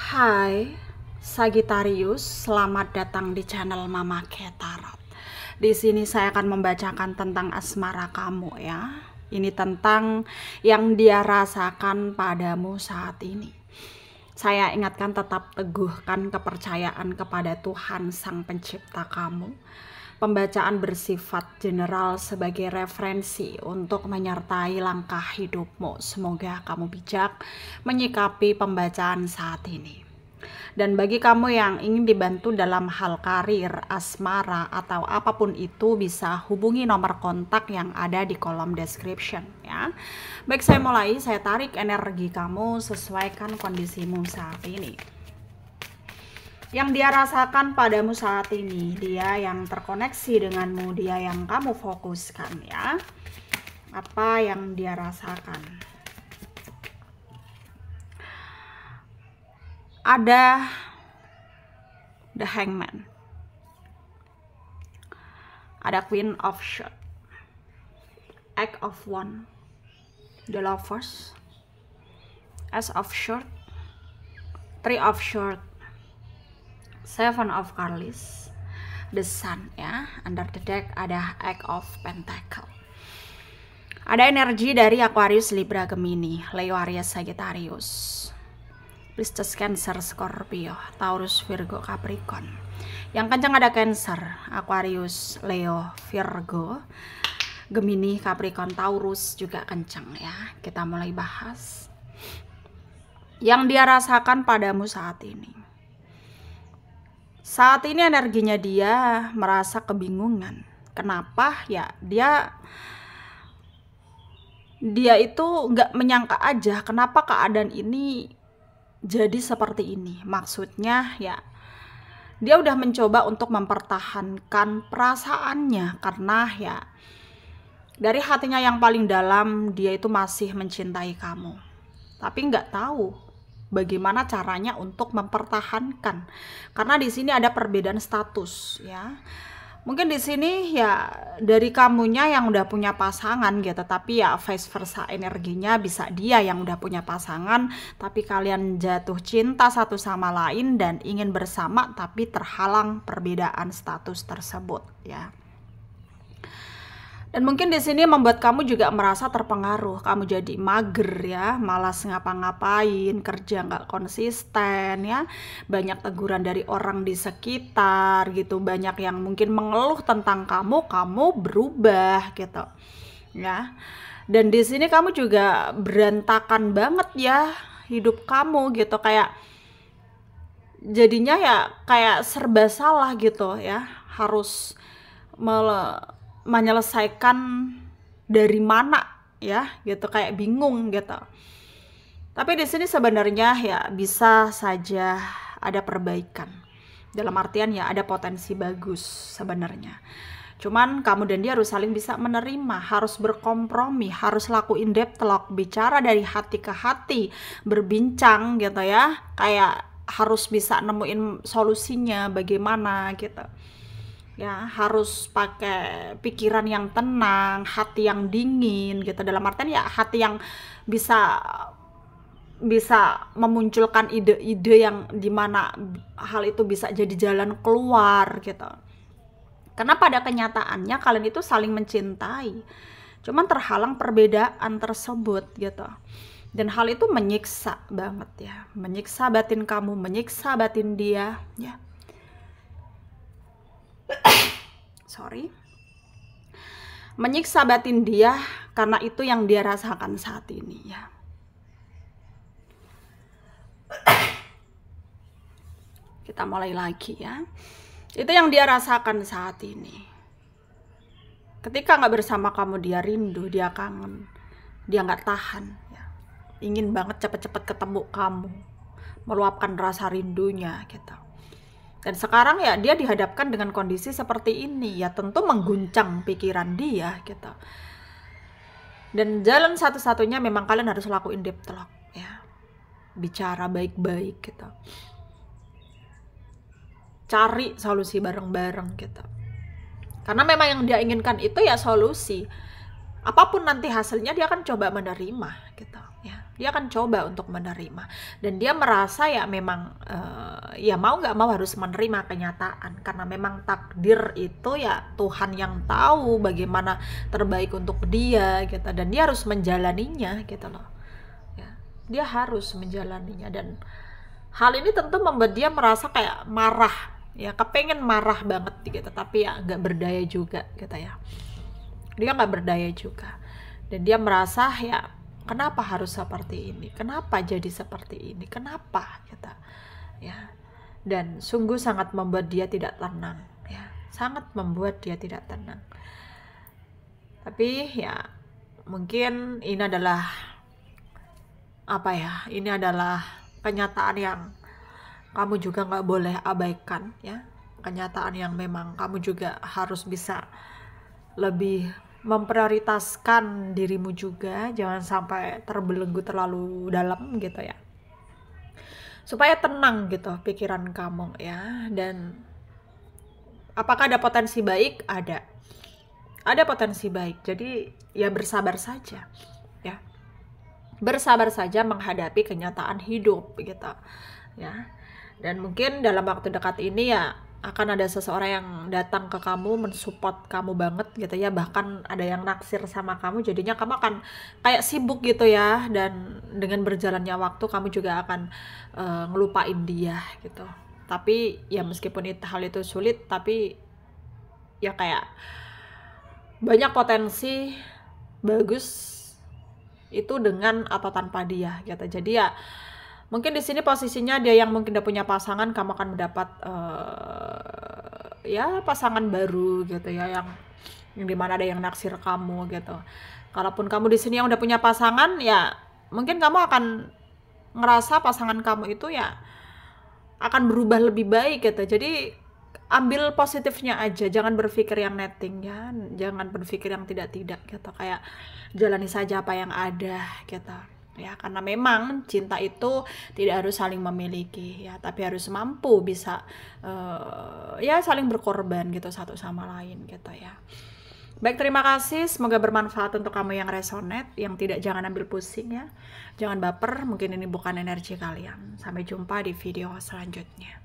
Hai Sagittarius, selamat datang di channel Mama Ketarot. Di sini saya akan membacakan tentang asmara kamu ya. Ini tentang yang dia rasakan padamu saat ini. Saya ingatkan tetap teguhkan kepercayaan kepada Tuhan Sang Pencipta kamu. Pembacaan bersifat general sebagai referensi untuk menyertai langkah hidupmu. Semoga kamu bijak menyikapi pembacaan saat ini. Dan bagi kamu yang ingin dibantu dalam hal karir, asmara, atau apapun itu, bisa hubungi nomor kontak yang ada di kolom description ya. Baik, saya mulai. Saya tarik energi kamu, sesuaikan kondisimu saat ini. Yang dia rasakan padamu saat ini, dia yang terkoneksi denganmu, dia yang kamu fokuskan ya. Apa yang dia rasakan? Ada the Hangman, ada Queen of Swords, Eight of Wands, the Lovers, Ace of Swords, Three of Swords, Seven of Cups, the Sun ya. Under the deck ada Eight of Pentacles. Ada energi dari Aquarius, Libra, Gemini, Leo, Aries, Sagittarius, Pisces, Cancer, Scorpio, Taurus, Virgo, Capricorn. Yang kencang ada Cancer, Aquarius, Leo, Virgo, Gemini, Capricorn, Taurus juga kencang ya. Kita mulai bahas yang dia rasakan padamu saat ini. Saat ini energinya dia merasa kebingungan. Kenapa ya? Dia itu nggak menyangka aja kenapa keadaan ini jadi seperti ini. Maksudnya ya, dia udah mencoba untuk mempertahankan perasaannya karena ya dari hatinya yang paling dalam dia itu masih mencintai kamu. Tapi nggak tahu bagaimana caranya untuk mempertahankan. Karena di sini ada perbedaan status ya. Mungkin di sini ya dari kamunya yang udah punya pasangan gitu, tapi ya vice versa energinya bisa dia yang udah punya pasangan, tapi kalian jatuh cinta satu sama lain dan ingin bersama, tapi terhalang perbedaan status tersebut ya. Dan mungkin di sini membuat kamu juga merasa terpengaruh, kamu jadi mager ya, malas ngapa-ngapain, kerja nggak konsisten ya, banyak teguran dari orang di sekitar gitu, banyak yang mungkin mengeluh tentang kamu berubah gitu ya. Dan di sini kamu juga berantakan banget ya hidup kamu gitu, kayak jadinya ya kayak serba salah gitu ya, harus menyelesaikan dari mana ya gitu, kayak bingung gitu. Tapi di sini sebenarnya ya bisa saja ada perbaikan, dalam artian ya ada potensi bagus sebenarnya. Cuman kamu dan dia harus saling bisa menerima, harus berkompromi, harus lakuin deep talk, bicara dari hati ke hati, berbincang gitu ya, kayak harus bisa nemuin solusinya bagaimana gitu ya. Harus pakai pikiran yang tenang, hati yang dingin gitu, dalam artian ya hati yang bisa memunculkan ide-ide yang dimana hal itu bisa jadi jalan keluar gitu. Karena pada kenyataannya kalian itu saling mencintai, cuman terhalang perbedaan tersebut gitu. Dan hal itu menyiksa banget ya, menyiksa batin kamu, menyiksa batin dia ya. Menyiksa batin dia, karena itu yang dia rasakan saat ini ya. Kita mulai lagi ya. Itu yang dia rasakan saat ini. Ketika nggak bersama kamu, dia rindu, dia kangen, dia nggak tahan ya. Ingin banget cepet-cepet ketemu kamu, meluapkan rasa rindunya gitu. Dan sekarang ya dia dihadapkan dengan kondisi seperti ini ya, tentu mengguncang pikiran dia gitu. Dan jalan satu-satunya memang kalian harus lakuin deep talk ya, bicara baik-baik gitu, cari solusi bareng-bareng gitu. Karena memang yang dia inginkan itu ya solusi, apapun nanti hasilnya dia akan coba menerima gitu ya. Dia akan coba untuk menerima, dan dia merasa ya memang ya mau nggak mau harus menerima kenyataan, karena memang takdir itu ya Tuhan yang tahu bagaimana terbaik untuk dia gitu, dan dia harus menjalaninya gitu loh ya. Dia harus menjalaninya, dan hal ini tentu membuat dia merasa kayak marah ya, kepengen marah banget gitu, tapi ya nggak berdaya juga gitu ya. Dia nggak berdaya juga, dan dia merasa ya kenapa harus seperti ini, kenapa jadi seperti ini, kenapa gitu ya. Dan sungguh sangat membuat dia tidak tenang ya, sangat membuat dia tidak tenang. Tapi ya mungkin ini adalah apa ya, ini adalah kenyataan yang kamu juga nggak boleh abaikan ya, kenyataan yang memang kamu juga harus bisa lebih memprioritaskan dirimu juga, jangan sampai terbelenggu terlalu dalam gitu ya, supaya tenang gitu pikiran kamu ya. Dan apakah ada potensi baik? Ada potensi baik, jadi ya bersabar saja ya, bersabar saja menghadapi kenyataan hidup gitu ya. Dan mungkin dalam waktu dekat ini ya akan ada seseorang yang datang ke kamu, mensupport kamu banget gitu ya, bahkan ada yang naksir sama kamu, jadinya kamu akan kayak sibuk gitu ya, dan dengan berjalannya waktu kamu juga akan ngelupain dia gitu. Tapi ya meskipun hal itu sulit, tapi ya kayak banyak potensi bagus itu dengan atau tanpa dia gitu. Jadi ya mungkin di sini posisinya dia yang mungkin udah punya pasangan, kamu akan mendapat ya pasangan baru gitu ya, yang dimana ada yang naksir kamu gitu. Kalaupun kamu di sini yang udah punya pasangan, ya mungkin kamu akan ngerasa pasangan kamu itu ya akan berubah lebih baik gitu. Jadi ambil positifnya aja, jangan berpikir yang netting ya, jangan berpikir yang tidak-tidak gitu, kayak jalani saja apa yang ada gitu ya. Karena memang cinta itu tidak harus saling memiliki ya, tapi harus mampu bisa ya saling berkorban gitu satu sama lain gitu ya. Baik, terima kasih, semoga bermanfaat untuk kamu yang resonate, yang tidak jangan ambil pusing ya, jangan baper, mungkin ini bukan energi kalian. Sampai jumpa di video selanjutnya.